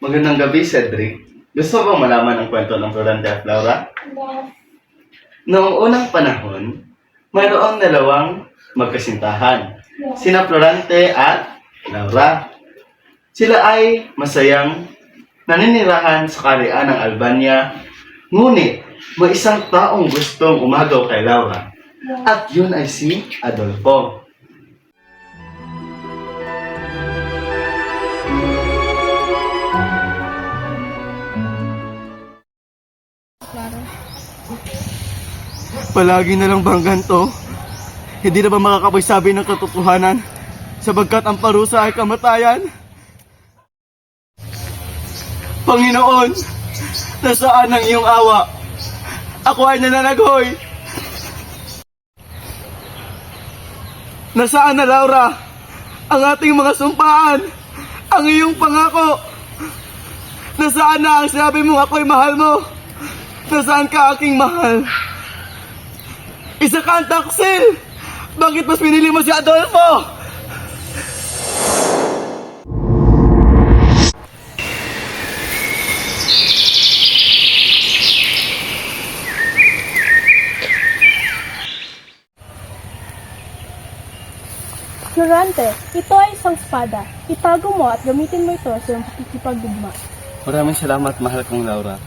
Magandang gabi, Cedric. Gusto mo bang malaman ang kwento ng Florante at Laura? Yes. Noong unang panahon, mayroong dalawang magkasintahan, sina Florante at Laura. Sila ay masayang naninirahan sa kaharian ng Albania, ngunit may isang taong gustong umagaw kay Laura, at yun ay si Adolfo. Palagi na lang bang ganito? Hindi na ba makakapagsabi ng katotohanan? Sabagkat ang parusa ay kamatayan? Panginoon, nasaan ang iyong awa? Ako ay nananaghoy. Nasaan na, Laura? Ang ating mga sumpaan? Ang iyong pangako? Nasaan na ang sinabi mong ako'y mahal mo? Nasaan ka, aking mahal? Isa kang taksil! Bakit mas pinili mo si Adolfo? Florante, ito ay isang espada. Itago mo at gamitin mo ito sa iyong pakikipagdigma. Maraming salamat, mahal kong Laura.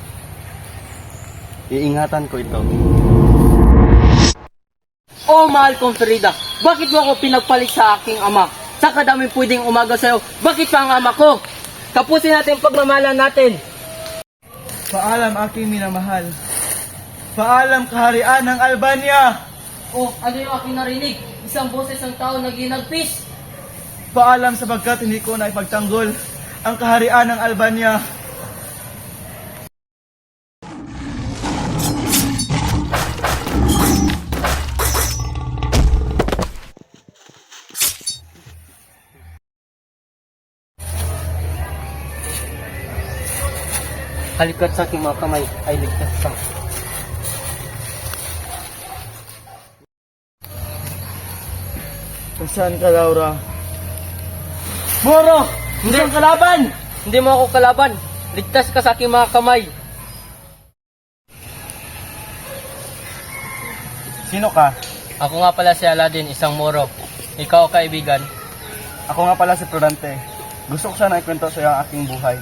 Iingatan ko ito. Oh, mahal kong Frida, bakit mo ako pinagpalit sa aking ama? Sa kadaming pwedeng umaga sa'yo, bakit pa ang ama ko? Tapusin natin ang pagmamahalan natin. Paalam, aking minamahal. Paalam, kaharian ng Albania. Oh, ano yung aking narinig? Isang boses ng tao na ginagpis. Paalam sapagkat hindi ko na ipagtanggol ang kaharian ng Albania. Halikat sa aking mga kamay ay ligtas ka. Saan ka, Laura? Moro! Hindi ang kalaban! Hindi mo ako kalaban. Ligtas ka sa aking mga kamay. Sino ka? Ako nga pala si Aladdin, isang Moro. Ikaw, kaibigan. Ako nga pala si Florante. Gusto ko sana ikwento sa iyo ang aking buhay.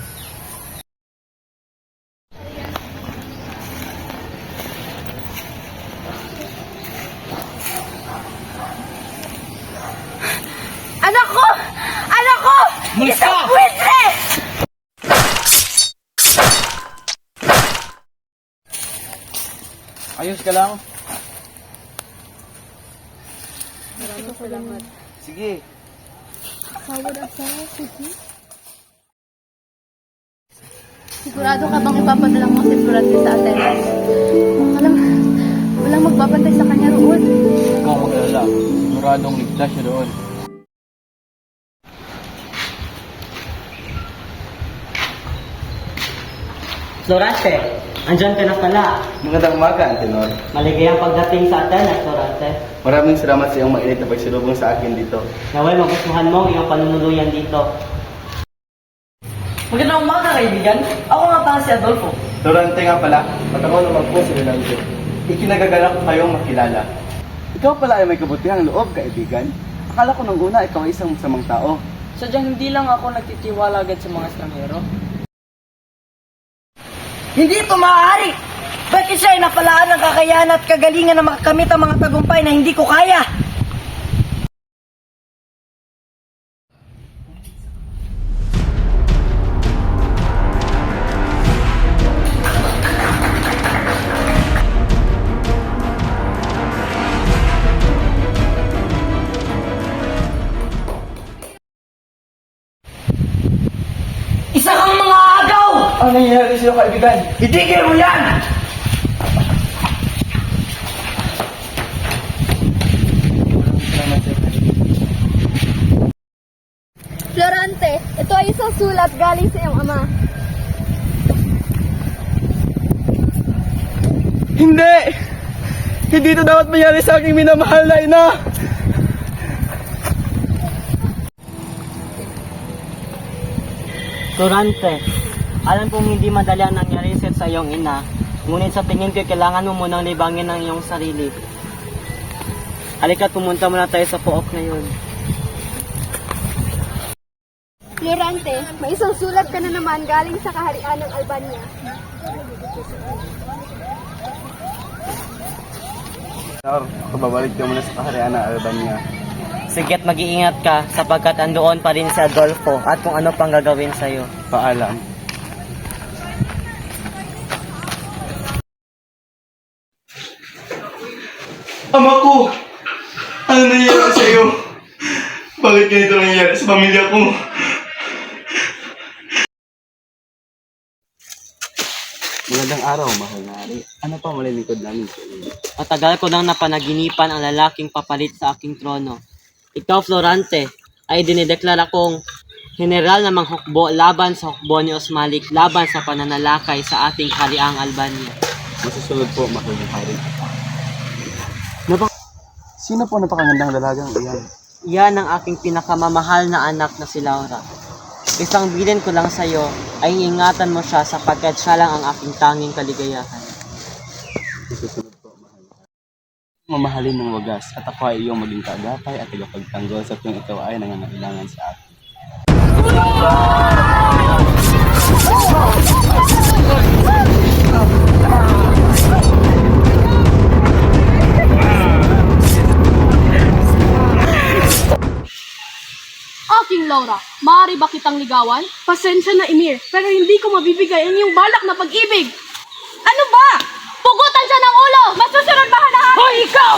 Anak ko! Anak ko! Mulis Isang ka! buwitre! Ayos ka lang? Maraming salamat. Sige. Sawad asawa, sige. Sigurado ka bang ipapadala mo si Florante sa Atenas? Walang magbabantay sa kanya roon. Ikaw mag-alala. Siguradong ligtas siya doon. Florante, andyan ka na pala. Magandang umaga, Antenor. Maligayang pagdating sa Atenas, Florante. Maraming salamat sa iyong mainit na pagsilubong sa akin dito. Naway magustuhan mo ang iyong panunuluyan dito. Magandang umaga, kaibigan. Ako nga pala si Adolfo. Florante nga pala, at ako naman po si Rinaldo. Ikinagagalak ko kayong makilala. Ikaw pala ay may kabutihang loob, kaibigan. Akala ko nung una ikaw ay isang masamang tao. Sadyang hindi lang ako nagtitiwala agad sa mga estranghero. Hindi ito maaari! Bakit siya ay napalaan ng kakayahan at kagalingan na makakamit ang mga tagumpay na hindi ko kaya? Isa kang mga agaw! Ano nangyayari sa'yo, kaibigan? Itigil mo yan! Florante, ito ay isang sulat galing sa iyong ama. Hindi! Hindi ito dapat mangyari sa aking minamahal na ina! Florante, Alam kong hindi madali ang nangyari sa iyong ina, ngunit sa tingin ko kailangan mo munang libangin ang iyong sarili. Halika, pumunta muna tayo sa pook na yun. Florante, may isang sulat ka na naman galing sa kaharian ng Albania. Lord, babalik ka muna sa kaharian ng Albania. Sige't mag-iingat ka sapagkat andoon pa rin si Adolfo at kung ano pang gagawin sa'yo. Paalam. Ama ko! Ano nangyari sa iyo? Bakit ganito nangyari sa pamilya ko? Magandang araw, mahal na Ari. Ano pa malilingkod namin sa iyo? Matagal ko nang napanaginipan ang lalaking papalit sa aking trono. Ikaw, Florante, ay dinideklara kong general na manghukbo laban sa hukbo ni Osmalik laban sa pananalakay sa ating kahariang Albania. Masusunod po, mahal na Ari. Sino po napakagandang dalagang iyan? Yan ang aking pinakamamahal na anak na si Laura. Isang bilin ko lang sa iyo ay ingatan mo siya sapagkat siya lang ang aking tanging kaligayahan. Masusunod po, mahal na Ari. Mamahalin ng wagas at ako ay iyong maging kaagapay at tagapagtanggol sa tuwing ikaw ay nangangailangan sa atin. Aking Laura, maaari ba kitang ligawan? Pasensya na, Emir, pero hindi ko mabibigay ang iyong balak na pag-ibig. Ano ba? Pugutan siya ng ulo! Masusunod ba hanahan? Hoy, ikaw!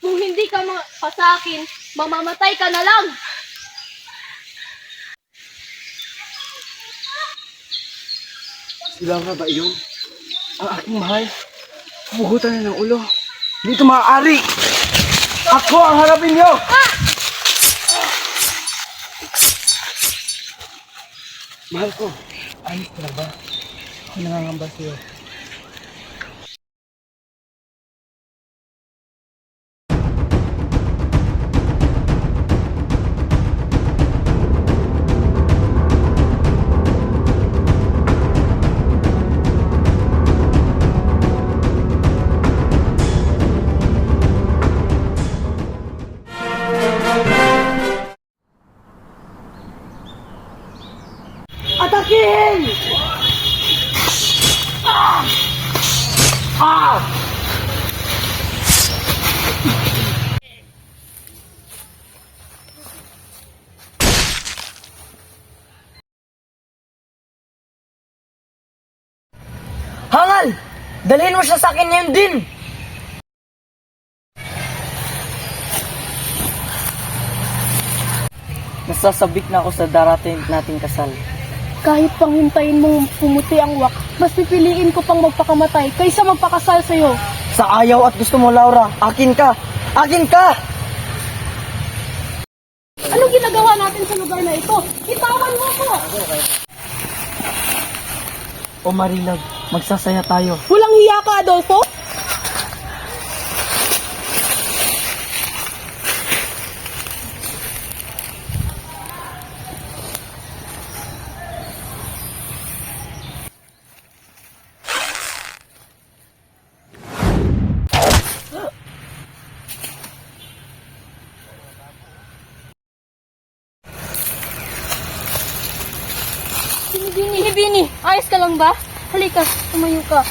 Kung hindi ka pa sa akin, mamamatay ka na lang! Sila nga ba iyon? Ang aking mahal, pugutan na ng ulo. Hindi ito maaari! Ako ang harapin niyo! Mahal ko, ayos ka na ba? Ako nangangamba sa'yo. Atakin! Hangal! Dalhin mo siya sa akin ngayon din! Nasasabik na ako sa darating nating kasal. Kahit pang hintayin mong pumuti ang wak, mas pipiliin ko pang magpakamatay kaysa magpakasal sa'yo. Sa ayaw at gusto mo, Laura, akin ka! Akin ka! Anong ginagawa natin sa lugar na ito? Itawan mo ko! O Marilog, magsasaya tayo. Walang hiya ka, Adolfo? Bini, ayos ka lang ba? Halika, tumayo ka.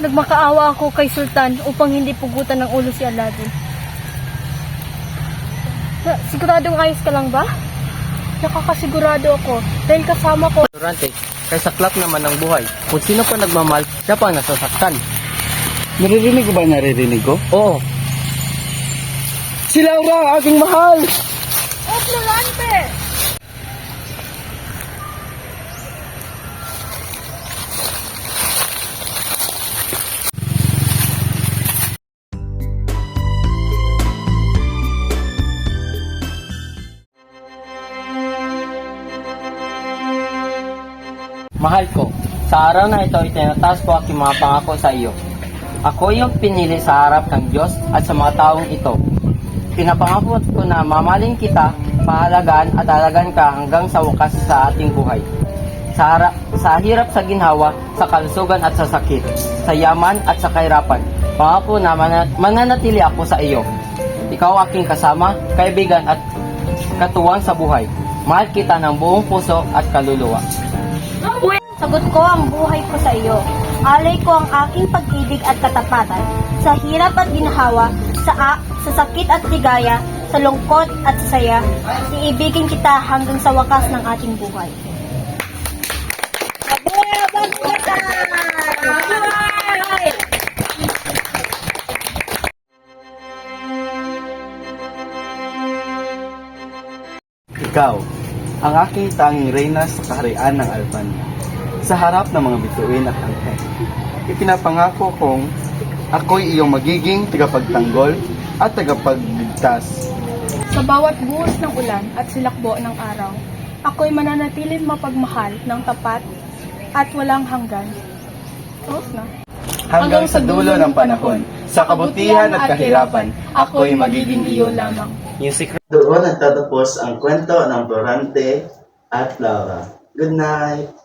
Nagmakaawa ako kay Sultan upang hindi pugutan ng ulo si Aladdin. Siguradong ayos ka lang ba? Nakakasigurado ako dahil kasama ko. Florante, kay saklap naman ng buhay. Kung sino pa nagmamahal, siya pa ang nasasaktan. Naririnig ko ba naririnig ko? Oo, Si Laura, aking mahal! Oh, Florante! Mahal ko, sa araw na ito, itinataas ko aking mga pangako sa iyo. Ako yung pinili sa harap ng Diyos at sa mga taong ito. Pinapangako ko na mamahalin kita, pahalagaan at alagaan ka hanggang sa wakas sa ating buhay. Sa hirap, sa ginhawa, sa kalusugan at sa sakit, sa yaman at sa kahirapan, pangako na mananatili ako sa iyo. Ikaw aking kasama, kaibigan at katuwang sa buhay. Mahal kita ng buong puso at kaluluwa. Sagot ko ang buhay ko sa iyo. Alay ko ang aking pag-ibig at katapatan. Sa hirap at ginhawa, sa sakit at ligaya, sa lungkot at saya, iibigin kita hanggang sa wakas ng ating buhay. Ikaw, ang aking tanging reyna sa kaharian ng Albania. Sa harap ng mga bituin at anghel, ipinapangako kong ako'y iyong magiging tagapagtanggol at tagapagligtas. Sa bawat buhos ng ulan at silakbo ng araw, ako'y mananatiling mapagmahal ng tapat at walang hanggan. Tapos na. Hanggang sa dulo ng panahon, sa kabutihan at kahirapan, ako'y magiging iyo lamang. Music. Doon nagtatapos ang kwento ng Florante at Laura. Good night!